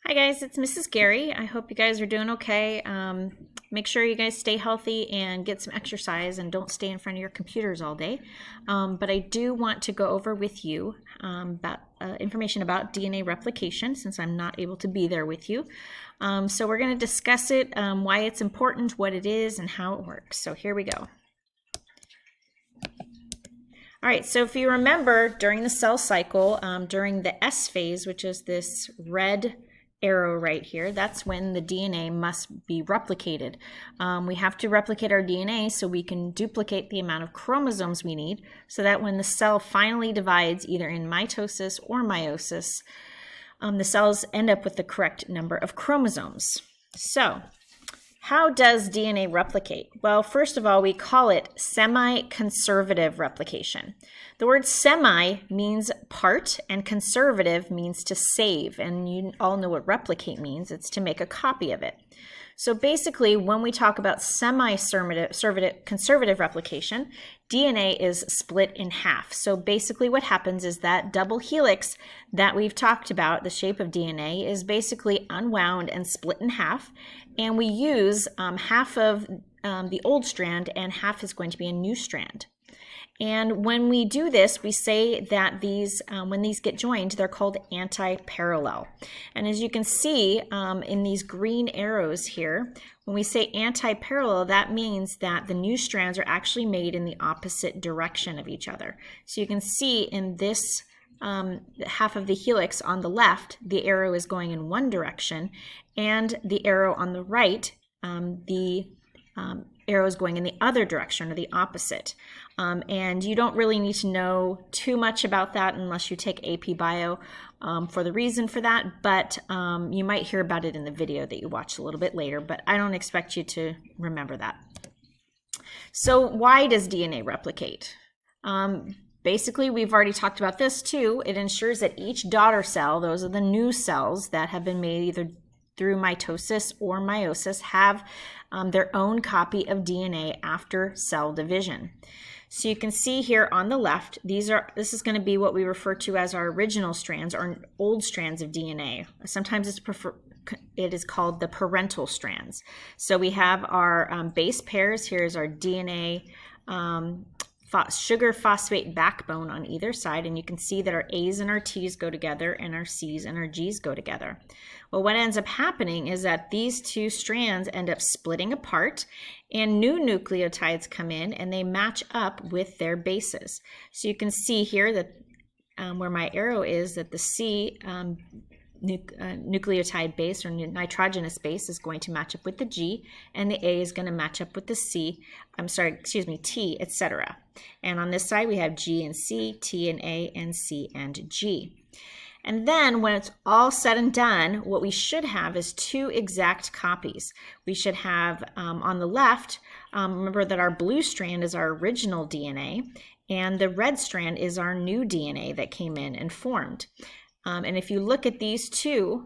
Hi guys, it's Mrs. Gary. I hope you guys are doing okay. Make sure you guys stay healthy and get some exercise and don't stay in front of your computers all day. But I do want to go over with you about information about DNA replication since I'm not able to be there with you. So we're going to discuss it, why it's important, what it is, and how it works. So here we go. All right, so if you remember during the cell cycle, during the S phase, which is this red arrow right here, that's when the DNA must be replicated. We have to replicate our DNA so we can duplicate the amount of chromosomes we need so that when the cell finally divides either in mitosis or meiosis, the cells end up with the correct number of chromosomes. So how does DNA replicate? Well, first of all, we call it semi-conservative replication. The word semi means part and conservative means to save. And you all know what replicate means. It's to make a copy of it. So basically, when we talk about semi-conservative replication, DNA is split in half. So basically what happens is that double helix that we've talked about, the shape of DNA, is basically unwound and split in half. And we use half of the old strand and half is going to be a new strand. And when we do this, we say that these, when these get joined, they're called anti-parallel. And as you can see in these green arrows here, when we say anti-parallel, that means that the new strands are actually made in the opposite direction of each other. So you can see in this half of the helix on the left, the arrow is going in one direction, and the arrow on the right, the arrow is going in the other direction, or the opposite. And you don't really need to know too much about that unless you take AP Bio for the reason for that, but you might hear about it in the video that you watch a little bit later, but I don't expect you to remember that. So why does DNA replicate? Basically, we've already talked about this too. It ensures that each daughter cell, those are the new cells that have been made either through mitosis or meiosis, have their own copy of DNA after cell division. So you can see here on the left, this is going to be what we refer to as our original strands or old strands of DNA. Sometimes it is called the parental strands. So we have our base pairs. Here's our DNA sugar phosphate backbone on either side, and you can see that our A's and our T's go together and our C's and our G's go together. Well, what ends up happening is that these two strands end up splitting apart and new nucleotides come in and they match up with their bases. So you can see here that where my arrow is, that the C nucleotide base or nitrogenous base is going to match up with the G, and the A is going to match up with the T, etc. And on this side we have G and C, T and A, and C and G. And then when it's all said and done, what we should have is two exact copies. We should have on the left, remember that our blue strand is our original DNA, and the red strand is our new DNA that came in and formed. And if you look at these two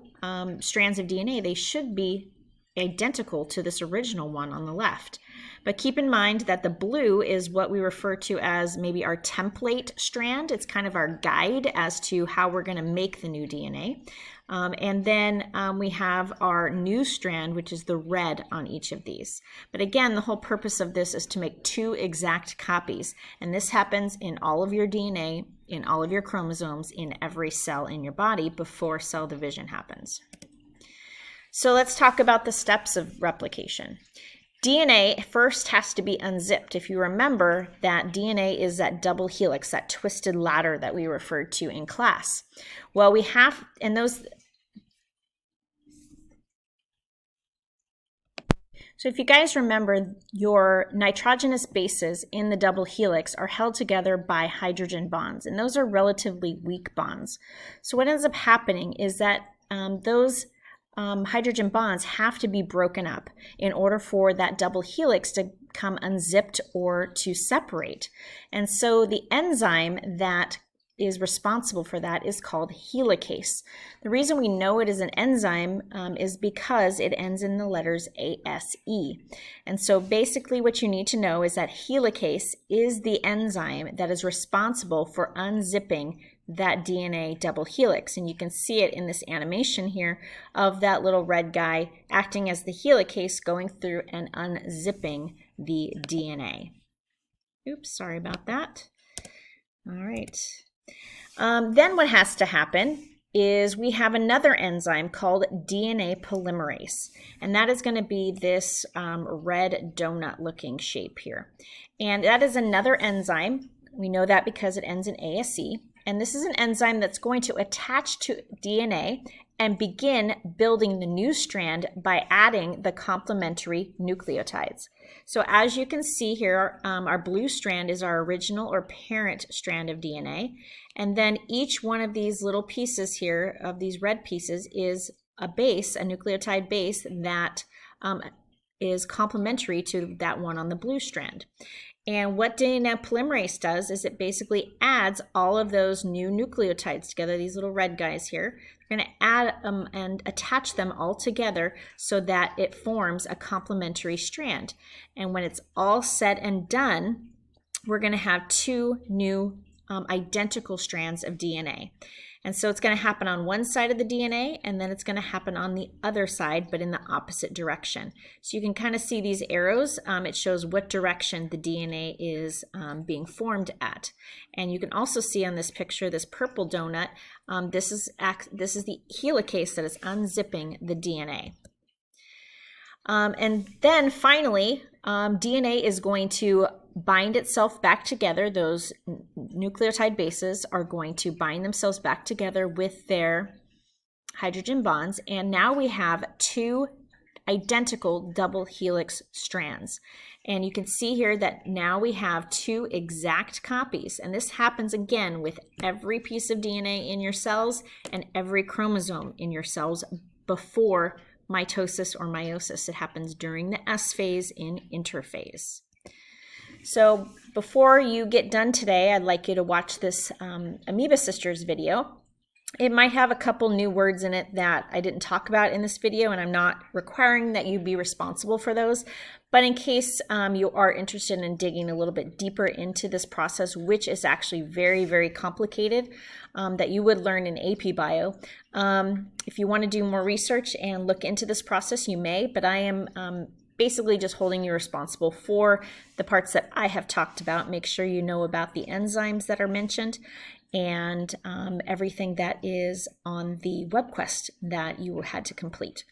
strands of DNA, they should be identical to this original one on the left. But keep in mind that the blue is what we refer to as maybe our template strand. It's kind of our guide as to how we're going to make the new DNA. And then we have our new strand, which is the red on each of these. But again, the whole purpose of this is to make two exact copies. And this happens in all of your DNA, in all of your chromosomes, in every cell in your body before cell division happens. So let's talk about the steps of replication. DNA first has to be unzipped. If you remember that DNA is that double helix, that twisted ladder that we referred to in class. Well, we have, and those, so if you guys remember, your nitrogenous bases in the double helix are held together by hydrogen bonds, and those are relatively weak bonds. So what ends up happening is that those hydrogen bonds have to be broken up in order for that double helix to come unzipped or to separate. And so the enzyme that is responsible for that is called helicase. The reason we know it is an enzyme is because it ends in the letters ASE. And so basically what you need to know is that helicase is the enzyme that is responsible for unzipping that DNA double helix. And you can see it in this animation here of that little red guy acting as the helicase going through and unzipping the DNA. Oops, sorry about that. All right. Then what has to happen is we have another enzyme called DNA polymerase, and that is going to be this red donut looking shape here. And that is another enzyme. We know that because it ends in ASE. And this is an enzyme that's going to attach to DNA and begin building the new strand by adding the complementary nucleotides. So as you can see here, our blue strand is our original or parent strand of DNA. And then each one of these little pieces here, of these red pieces, is a base, a nucleotide base that is complementary to that one on the blue strand. And what DNA polymerase does is it basically adds all of those new nucleotides together, these little red guys here. We're going to add them and attach them all together so that it forms a complementary strand. And when it's all said and done, we're going to have two new identical strands of DNA. And so it's going to happen on one side of the DNA, and then it's going to happen on the other side, but in the opposite direction. So you can kind of see these arrows. It shows what direction the DNA is being formed at. And you can also see on this picture, this purple donut, this is the helicase that is unzipping the DNA. And then finally, DNA is going to bind itself back together. Those nucleotide bases are going to bind themselves back together with their hydrogen bonds. And now we have two identical double helix strands. And you can see here that now we have two exact copies. And this happens again with every piece of DNA in your cells and every chromosome in your cells before mitosis or meiosis. It happens during the S phase in interphase. So before you get done today, I'd like you to watch this Amoeba Sisters video. It might have a couple new words in it that I didn't talk about in this video, and I'm not requiring that you be responsible for those. But in case you are interested in digging a little bit deeper into this process, which is actually very, very complicated, that you would learn in AP Bio. If you want to do more research and look into this process, you may, but I am basically just holding you responsible for the parts that I have talked about. Make sure you know about the enzymes that are mentioned and everything that is on the web quest that you had to complete.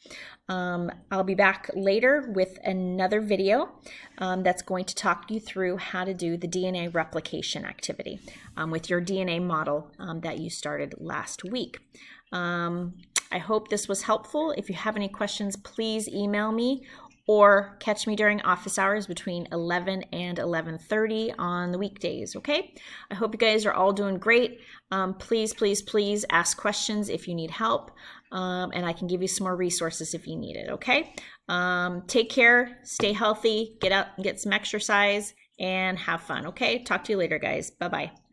I'll be back later with another video that's going to talk you through how to do the DNA replication activity with your DNA model that you started last week. I hope this was helpful. If you have any questions, please email me or catch me during office hours between 11 and 11:30 on the weekdays, okay? I hope you guys are all doing great. Please, please, please ask questions if you need help, and I can give you some more resources if you need it, okay? Take care, stay healthy, get out and get some exercise, and have fun, okay? Talk to you later, guys. Bye-bye.